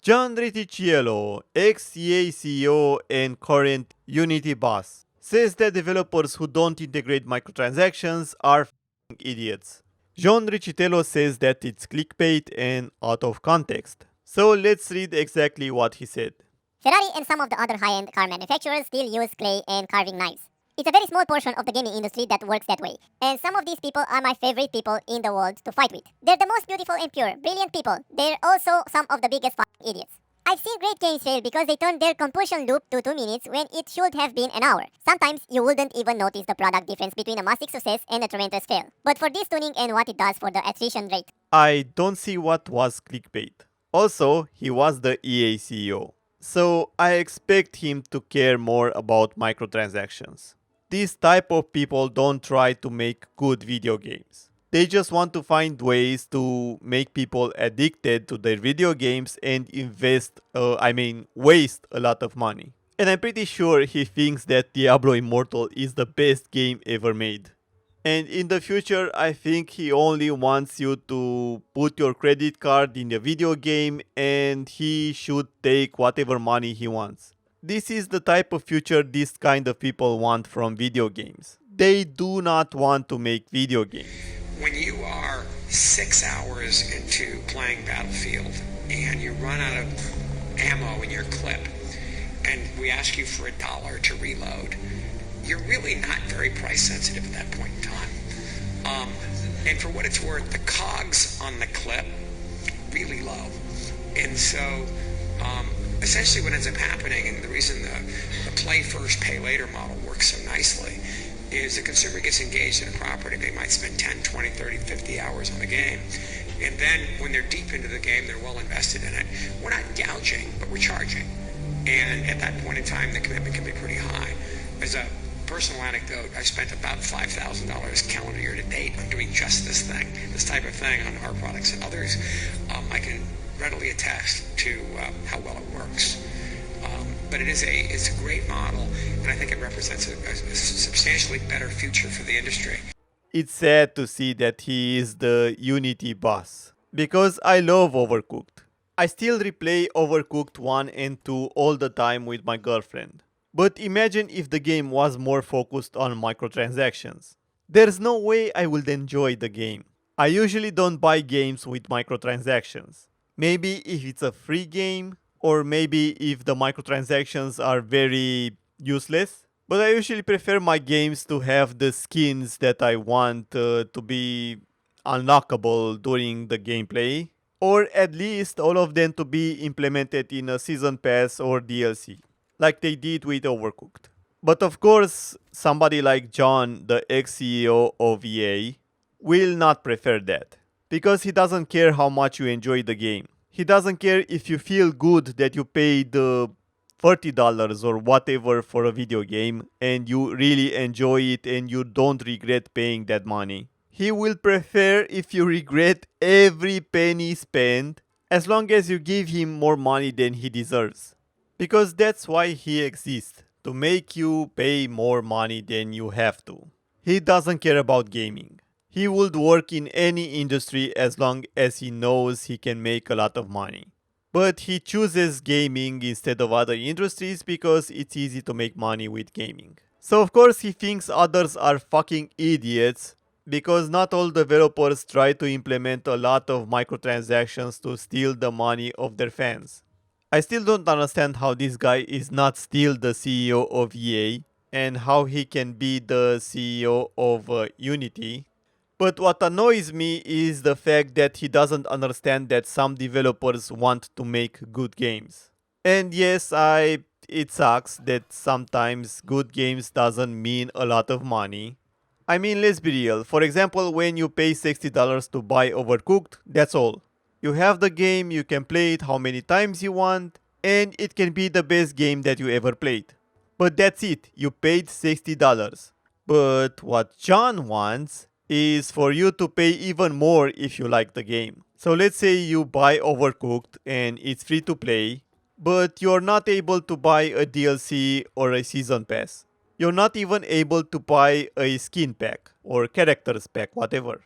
John Ricciello, ex-EA CEO and current Unity boss, says that developers who don't integrate microtransactions are f***ing idiots. John Ricciello says that it's clickbait and out of context. So let's read exactly what he said. Ferrari and some of the other high-end car manufacturers still use clay and carving knives. It's a very small portion of the gaming industry that works that way. And some of these people are my favorite people in the world to fight with. They're the most beautiful and pure, brilliant people. They're also some of the biggest f***ing idiots. I've seen great games fail because they turned their compulsion loop to 2 minutes when it should have been an hour. Sometimes you wouldn't even notice the product difference between a massive success and a tremendous fail. But for this tuning and what it does for the attrition rate, I don't see what was clickbait. Also, he was the EA CEO. So I expect him to care more about microtransactions. These type of people don't try to make good video games. They just want to find ways to make people addicted to their video games and waste a lot of money. And I'm pretty sure he thinks that Diablo Immortal is the best game ever made. And in the future, I think he only wants you to put your credit card in the video game and he should take whatever money he wants. This is the type of future this kind of people want from video games. They do not want to make video games. When you are 6 hours into playing Battlefield and you run out of ammo in your clip and we ask you for $1 to reload, you're really not very price sensitive at that point in time. And for what it's worth, the cogs on the clip really low. And so essentially what ends up happening, and the reason the play first, pay later model works so nicely, is the consumer gets engaged in a property. They might spend 10, 20, 30, 50 hours on the game. And then when they're deep into the game, they're well invested in it. We're not gouging, but we're charging. And at that point in time, the commitment can be pretty high. As a personal anecdote, I spent about $5,000 calendar year to date on doing just this type of thing on our products and others. I can readily attest to how well it works. But it's a great model, and I think it represents a substantially better future for the industry. It's sad to see that he is the Unity boss, because I love Overcooked. I still replay Overcooked 1 and 2 all the time with my girlfriend. But imagine if the game was more focused on microtransactions. There's no way I would enjoy the game. I usually don't buy games with microtransactions. Maybe if it's a free game, or maybe if the microtransactions are very useless. But I usually prefer my games to have the skins that I want to be unlockable during the gameplay, or at least all of them to be implemented in a season pass or DLC, like they did with Overcooked. But of course, somebody like John, the ex-CEO of EA, will not prefer that, because he doesn't care how much you enjoy the game. He doesn't care if you feel good that you paid $30 or whatever for a video game and you really enjoy it and you don't regret paying that money. He will prefer if you regret every penny spent, as long as you give him more money than he deserves. Because that's why he exists, to make you pay more money than you have to. He doesn't care about gaming. He would work in any industry as long as he knows he can make a lot of money. But he chooses gaming instead of other industries because it's easy to make money with gaming. So of course he thinks others are fucking idiots, because not all developers try to implement a lot of microtransactions to steal the money of their fans. I still don't understand how this guy is not still the CEO of EA and how he can be the CEO of Unity. But what annoys me is the fact that he doesn't understand that some developers want to make good games. And yes, it sucks that sometimes good games doesn't mean a lot of money. I mean, let's be real. For example, when you pay $60 to buy Overcooked, that's all. You have the game, you can play it how many times you want, and it can be the best game that you ever played. But that's it, you paid $60. But what John wants is for you to pay even more if you like the game. So let's say you buy Overcooked and it's free to play, but you're not able to buy a DLC or a season pass. You're not even able to buy a skin pack or characters pack, whatever.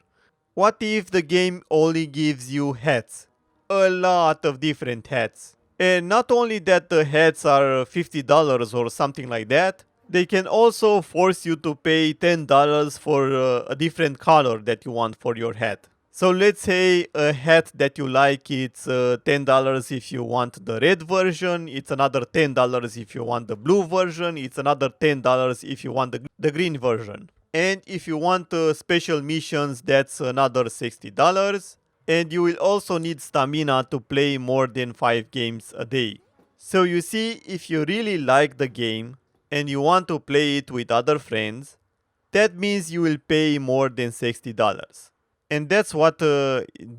What if the game only gives you hats? A lot of different hats. And not only that the hats are $50 or something like that, they can also force you to pay $10 for a different color that you want for your hat. So let's say a hat that you like, it's $10 if you want the red version, it's another $10 if you want the blue version, it's another $10 if you want the green version. And if you want special missions, that's another $60. And you will also need stamina to play more than 5 games a day. So you see, if you really like the game and you want to play it with other friends, that means you will pay more than $60. And that's what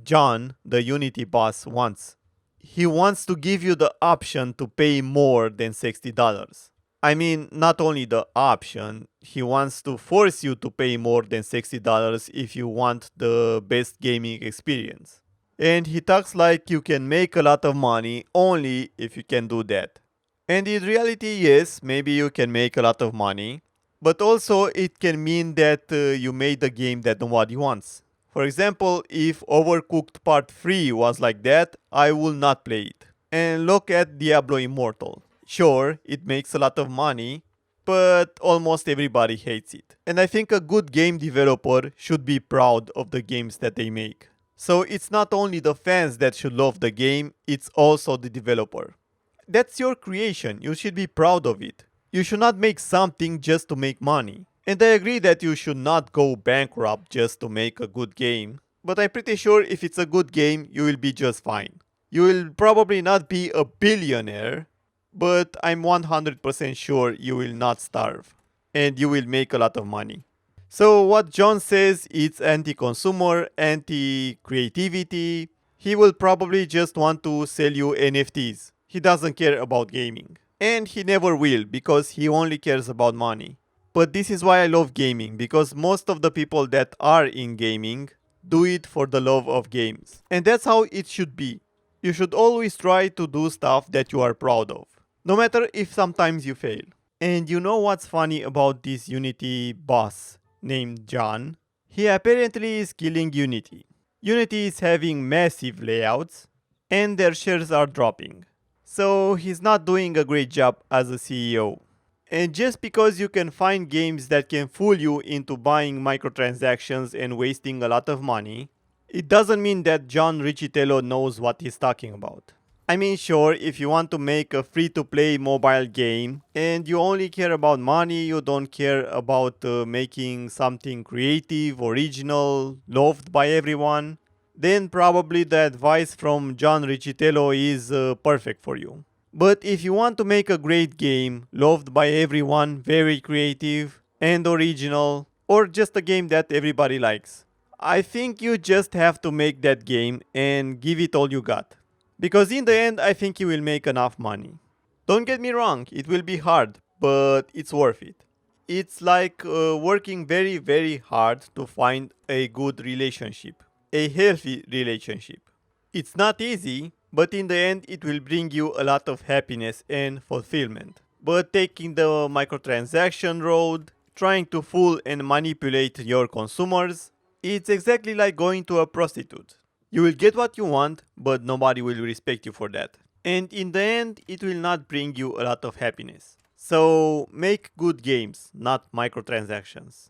John, the Unity boss, wants. He wants to give you the option to pay more than $60. I mean, not only the option, he wants to force you to pay more than $60 if you want the best gaming experience. And he talks like you can make a lot of money only if you can do that. And in reality, yes, maybe you can make a lot of money, but also it can mean that you made a game that nobody wants. For example, if Overcooked Part 3 was like that, I will not play it. And look at Diablo Immortal. Sure, it makes a lot of money, but almost everybody hates it. And I think a good game developer should be proud of the games that they make. So it's not only the fans that should love the game, it's also the developer. That's your creation, you should be proud of it. You should not make something just to make money. And I agree that you should not go bankrupt just to make a good game, but I'm pretty sure if it's a good game, you will be just fine. You will probably not be a billionaire, but I'm 100% sure you will not starve. And you will make a lot of money. So what John says, it's anti-consumer, anti-creativity. He will probably just want to sell you NFTs. He doesn't care about gaming. And he never will, because he only cares about money. But this is why I love gaming, because most of the people that are in gaming do it for the love of games. And that's how it should be. You should always try to do stuff that you are proud of, no matter if sometimes you fail. And you know what's funny about this Unity boss named John? He apparently is killing Unity. Unity is having massive layouts, and their shares are dropping. So he's not doing a great job as a CEO. And just because you can find games that can fool you into buying microtransactions and wasting a lot of money, it doesn't mean that John Riccitello knows what he's talking about. I mean, sure, if you want to make a free-to-play mobile game and you only care about money, you don't care about making something creative, original, loved by everyone, then probably the advice from John Riccitello is perfect for you. But if you want to make a great game, loved by everyone, very creative and original, or just a game that everybody likes, I think you just have to make that game and give it all you got. Because in the end, I think you will make enough money. Don't get me wrong, it will be hard, but it's worth it. It's like working very, very hard to find a good relationship, a healthy relationship. It's not easy, but in the end, it will bring you a lot of happiness and fulfillment. But taking the microtransaction road, trying to fool and manipulate your consumers, it's exactly like going to a prostitute. You will get what you want, but nobody will respect you for that. And in the end, it will not bring you a lot of happiness. So make good games, not microtransactions.